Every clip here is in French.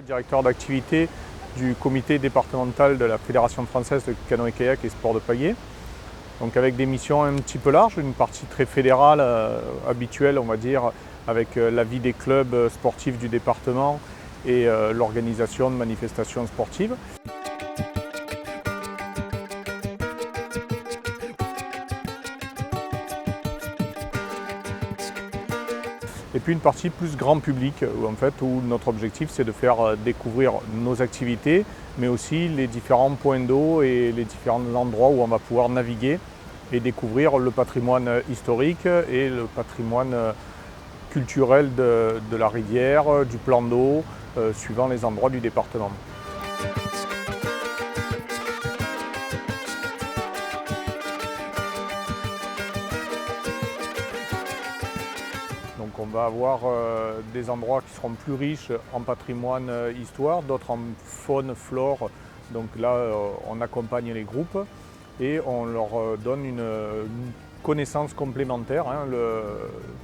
Directeur d'activité du comité départemental de la Fédération française de canoë-kayak et sport de pagaie. Donc avec des missions un petit peu larges, une partie très fédérale, habituelle on va dire, avec la vie des clubs sportifs du département et l'organisation de manifestations sportives. Et puis une partie plus grand public, où notre objectif c'est de faire découvrir nos activités, mais aussi les différents points d'eau et les différents endroits où on va pouvoir naviguer et découvrir le patrimoine historique et le patrimoine culturel de la rivière, du plan d'eau, suivant les endroits du département. Donc on va avoir des endroits qui seront plus riches en patrimoine histoire, d'autres en faune, flore. Donc là, on accompagne les groupes et on leur donne une connaissance complémentaire. Le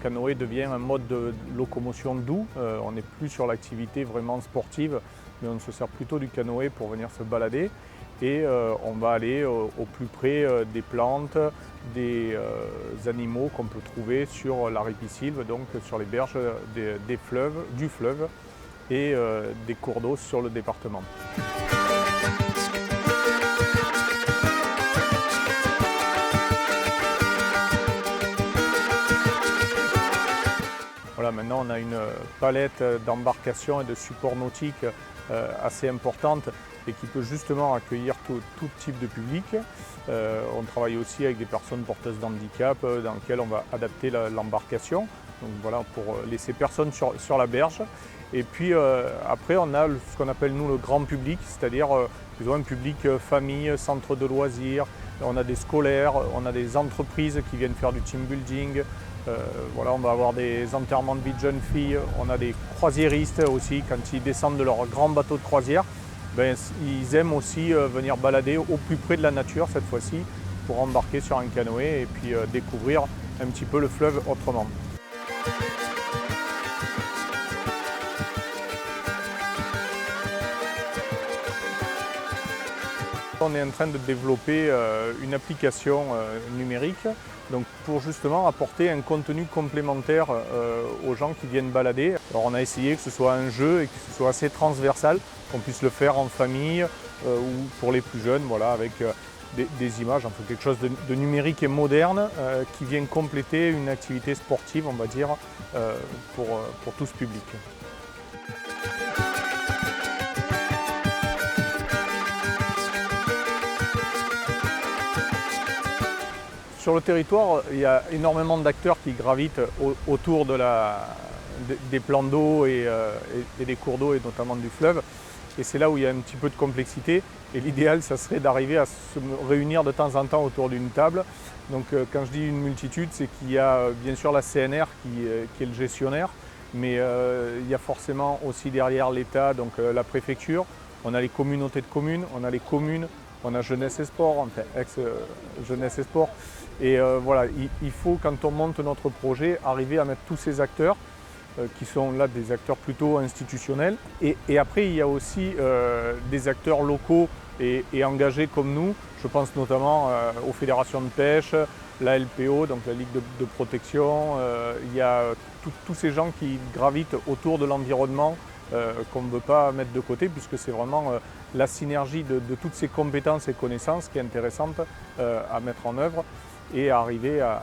canoë devient un mode de locomotion doux. On n'est plus sur l'activité vraiment sportive, mais on se sert plutôt du canoë pour venir se balader. Et on va aller au plus près des plantes, des animaux qu'on peut trouver sur la ripisylve, donc sur les berges du fleuve et des cours d'eau sur le département. Voilà, maintenant on a une palette d'embarcations et de supports nautiques assez importante et qui peut justement accueillir tout type de public. On travaille aussi avec des personnes porteuses d'handicap dans lesquelles on va adapter l'embarcation. Donc voilà, pour laisser personne sur la berge. Et puis après on a ce qu'on appelle nous le grand public, c'est-à-dire plutôt un public famille, centre de loisirs. On a des scolaires, on a des entreprises qui viennent faire du team building. Voilà, on va avoir des enterrements de vie de jeunes filles, on a des croisiéristes aussi, quand ils descendent de leur grand bateau de croisière, ils aiment aussi venir balader au plus près de la nature cette fois-ci pour embarquer sur un canoë et puis découvrir un petit peu le fleuve autrement. On est en train de développer une application numérique donc pour justement apporter un contenu complémentaire aux gens qui viennent balader. Alors on a essayé que ce soit un jeu et que ce soit assez transversal, qu'on puisse le faire en famille ou pour les plus jeunes, voilà, avec des images, enfin quelque chose de numérique et moderne qui vient compléter une activité sportive, on va dire, pour tout ce public. Sur le territoire, il y a énormément d'acteurs qui gravitent autour des plans d'eau et des cours d'eau et notamment du fleuve. Et c'est là où il y a un petit peu de complexité. Et l'idéal, ça serait d'arriver à se réunir de temps en temps autour d'une table. Donc quand je dis une multitude, c'est qu'il y a bien sûr la CNR qui est le gestionnaire, mais il y a forcément aussi derrière l'État, donc la préfecture. On a les communautés de communes, on a les communes, on a Jeunesse et Sport, enfin ex-Jeunesse et Sport. Et voilà, il faut, quand on monte notre projet, arriver à mettre tous ces acteurs, qui sont là des acteurs plutôt institutionnels. Et après, il y a aussi des acteurs locaux et engagés comme nous. Je pense notamment aux fédérations de pêche, la LPO, donc la Ligue de protection. Il y a tous ces gens qui gravitent autour de l'environnement qu'on ne veut pas mettre de côté, puisque c'est vraiment la synergie de toutes ces compétences et connaissances qui est intéressante à mettre en œuvre et à arriver à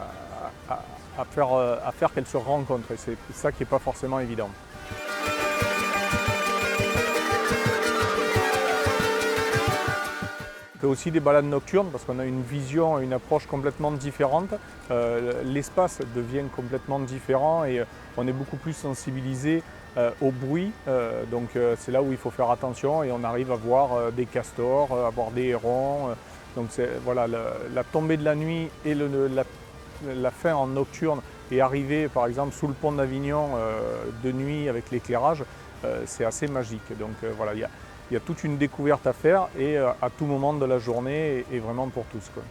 faire qu'elles se rencontrent. Et c'est ça qui n'est pas forcément évident. On fait aussi des balades nocturnes parce qu'on a une vision, une approche complètement différente. L'espace devient complètement différent et on est beaucoup plus sensibilisé au bruit. Donc c'est là où il faut faire attention et on arrive à voir des castors, à voir des hérons. Donc voilà, la tombée de la nuit et la fin en nocturne Et arriver par exemple sous le pont d'Avignon de nuit avec l'éclairage, c'est assez magique. Donc voilà, il y a toute une découverte à faire et à tout moment de la journée et vraiment pour tous, quoi.